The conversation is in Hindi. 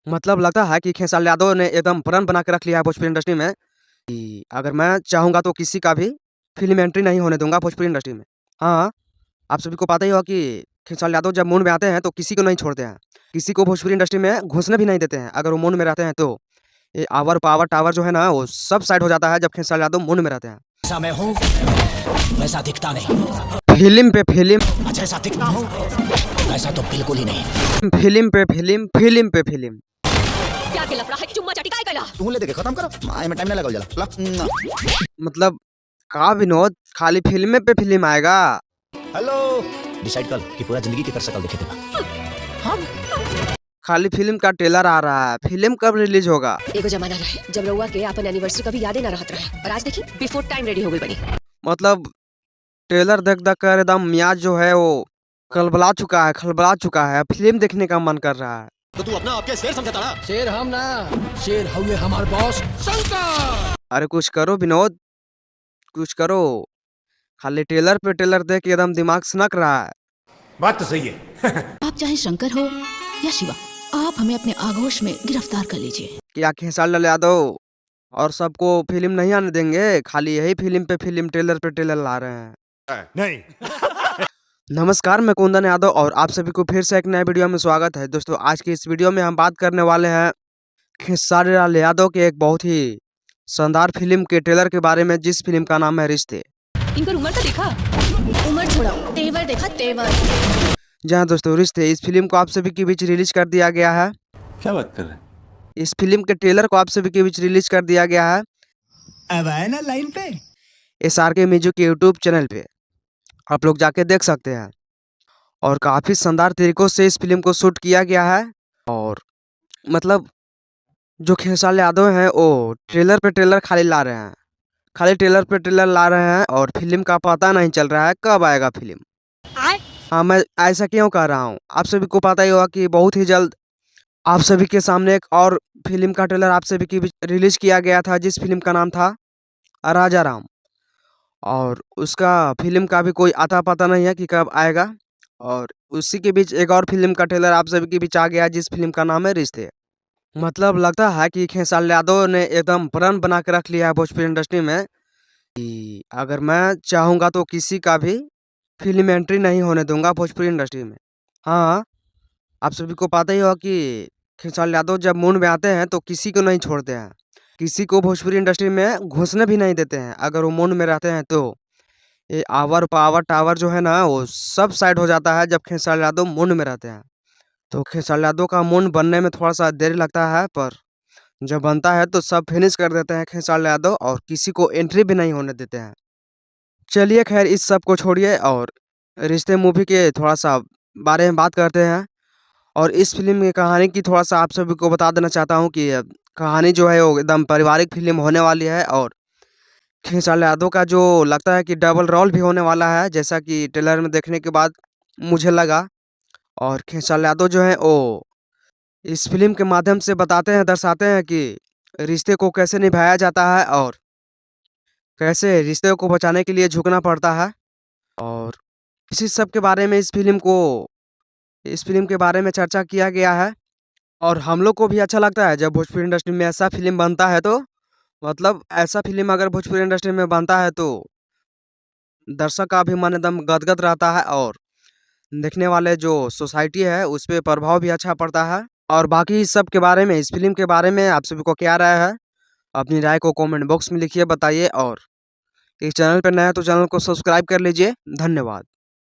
मतलब लगता है कि खेसारी यादव ने एकदम प्रण बना के रख लिया है भोजपुरी इंडस्ट्री में कि अगर मैं चाहूँगा तो किसी का भी फ़िल्म एंट्री नहीं होने दूँगा भोजपुरी इंडस्ट्री में। हाँ, आप सभी को पता ही होगा कि खेसारी यादव जब मूड में आते हैं तो किसी को नहीं छोड़ते हैं। किसी को भोजपुरी इंडस्ट्री में घुसने भी नहीं देते हैं, अगर वो मूड में रहते हैं तो। ये आवर पावर टावर जो है ना, वो सब साइड हो जाता है जब खेसारी यादव मूड में रहते हैं। जैसा मैं हूँ वैसा दिखता नहीं। फ़िल्म पे फ़िल्म, जैसा दिखता हूँ वैसा तो बिल्कुल ही नहीं। फ़िल्म पे फ़िल्म, फ़िल्म पे फ़िल्म। क्या के लफड़ा है कि चुम्मा चाटी काय कला? तू ले देके खत्म करो, माय में टाइम ना लगाओ जला ला। मतलब का विनोद, खाली फ़िल्में पे फ़िल्म आएगा? हेलो, डिसाइड कर कि पूरा जिंदगी की शक्ल देखे देगा। खाली फ़िल्म का ट्रेलर आ रहा है, फ़िल्म कब रिलीज़ होगा? एगो जमाना रहे जब रउआ के अपन एनिवर्सरी कभी यादे ना रहत रहे और आज देखी बिफोर टाइम रेडी हो गई बनी। मतलब ट्रेलर देख कर एकदम मियाज जो है वो खलबला चुका है। फ़िल्म देखने का मन कर रहा है। तो तू अपना आपके शेर समझता ना? शेर हम ना, शेर हुए हमार बॉस शंकर। अरे कुछ करो विनोद, कुछ करो। खाली ट्रेलर पे ट्रेलर देख के एकदम दिमाग सनक रहा है। बात तो सही है। आप चाहे शंकर हो या शिवा, आप हमें अपने आगोश में गिरफ्तार कर लीजिए। क्या खेसारी लाल यादव और सबको फ़िल्म नहीं आने देंगे? खाली यही फ़िल्म पे फ़िल्म, ट्रेलर पे ट्रेलर ला रहे हैं। नहीं। नमस्कार, मैं कुंदन यादव और आप सभी को फिर से एक नए वीडियो में स्वागत है। दोस्तों, आज की इस वीडियो में हम बात करने वाले हैं खेसारी लाल यादव के एक बहुत ही शानदार फ़िल्म के ट्रेलर के बारे में, जिस फ़िल्म का नाम है रिश्ते। इनकर उम्र तो देखा? उम्र छोड़ा, तेवर देखा तेवर। जी हाँ दोस्तों, रिश्ते इस फ़िल्म को आप सभी के बीच रिलीज़ कर दिया गया है। क्या बात कर रहे हैं? इस फ़िल्म के ट्रेलर को आप सभी के बीच रिलीज़ कर दिया गया है अब आए ना लाइन पे। SRK म्यूजिक के यूट्यूब चैनल पे। आप लोग जाके देख सकते हैं और काफ़ी शानदार तरीक़ों से इस फ़िल्म को शूट किया गया है। और मतलब जो खेसारी यादव हैं वो ट्रेलर पे ट्रेलर खाली ला रहे हैं, खाली ट्रेलर पे ट्रेलर ला रहे हैं और फ़िल्म का पता नहीं चल रहा है कब आएगा फ़िल्म। हाँ, मैं ऐसा क्यों कह रहा हूँ, आप सभी को पता ही होगा कि बहुत ही जल्द आप सभी के सामने एक और फ़िल्म का ट्रेलर आप सभी के बीच रिलीज़ किया गया था, जिस फ़िल्म का नाम था राजा राम। और उसका फ़िल्म का भी कोई अता पता नहीं है कि कब आएगा। और उसी के बीच एक और फ़िल्म का ट्रेलर आप सभी के बीच आ गया, जिस फ़िल्म का नाम है रिश्ते। मतलब लगता है कि खेसारी यादव ने एकदम प्रण बना के रख लिया है भोजपुरी इंडस्ट्री में कि अगर मैं चाहूँगा तो किसी का भी फ़िल्म एंट्री नहीं होने दूँगा भोजपुरी इंडस्ट्री में। हाँ, आप सभी को पता ही होगा कि खेसारी यादव जब मूड में आते हैं तो किसी को नहीं छोड़ते हैं। किसी को भोजपुरी इंडस्ट्री में घुसने भी नहीं देते हैं, अगर वो मूड में रहते हैं तो। ये आवर पावर टावर जो है ना, वो सब साइड हो जाता है जब खेसारी यादव मूड में रहते हैं। तो खेसारी यादव का मूड बनने में थोड़ा-सा देर लगता है, पर जब बनता है तो सब फिनिश कर देते हैं खेसारी यादव और किसी को एंट्री भी नहीं होने देते हैं। चलिए खैर, इस सब को छोड़िए और रिश्ते मूवी के थोड़ा-सा बारे में बात करते हैं। और इस फ़िल्म की कहानी की थोड़ा-सा आप सभी को बता देना चाहता हूँ कि कहानी जो है वो एकदम पारिवारिक फ़िल्म होने वाली है। और खेसारी यादव का जो लगता है कि डबल रोल भी होने वाला है, जैसा कि ट्रेलर में देखने के बाद मुझे लगा। और खेसारी यादव जो हैं वो इस फ़िल्म के माध्यम से बताते हैं, दर्शाते हैं कि रिश्ते को कैसे निभाया जाता है और कैसे रिश्ते को बचाने के लिए झुकना पड़ता है। और इसी सब के बारे में इस फ़िल्म के बारे में चर्चा किया गया है। और हम लोग को भी अच्छा लगता है जब भोजपुरी इंडस्ट्री में ऐसा फ़िल्म बनता है तो, मतलब ऐसा फ़िल्म अगर भोजपुरी इंडस्ट्री में बनता है तो दर्शक का भी मन एकदम गदगद रहता है और देखने वाले जो सोसाइटी है उस पे प्रभाव भी अच्छा पड़ता है। और बाकी इस सब के बारे में, इस फ़िल्म के बारे में आप सभी को क्या राय है? अपनी राय को कमेंट बॉक्स में लिखिए, बताइए। और इस चैनल पे नया है तो चैनल को सब्सक्राइब कर लीजिए। धन्यवाद।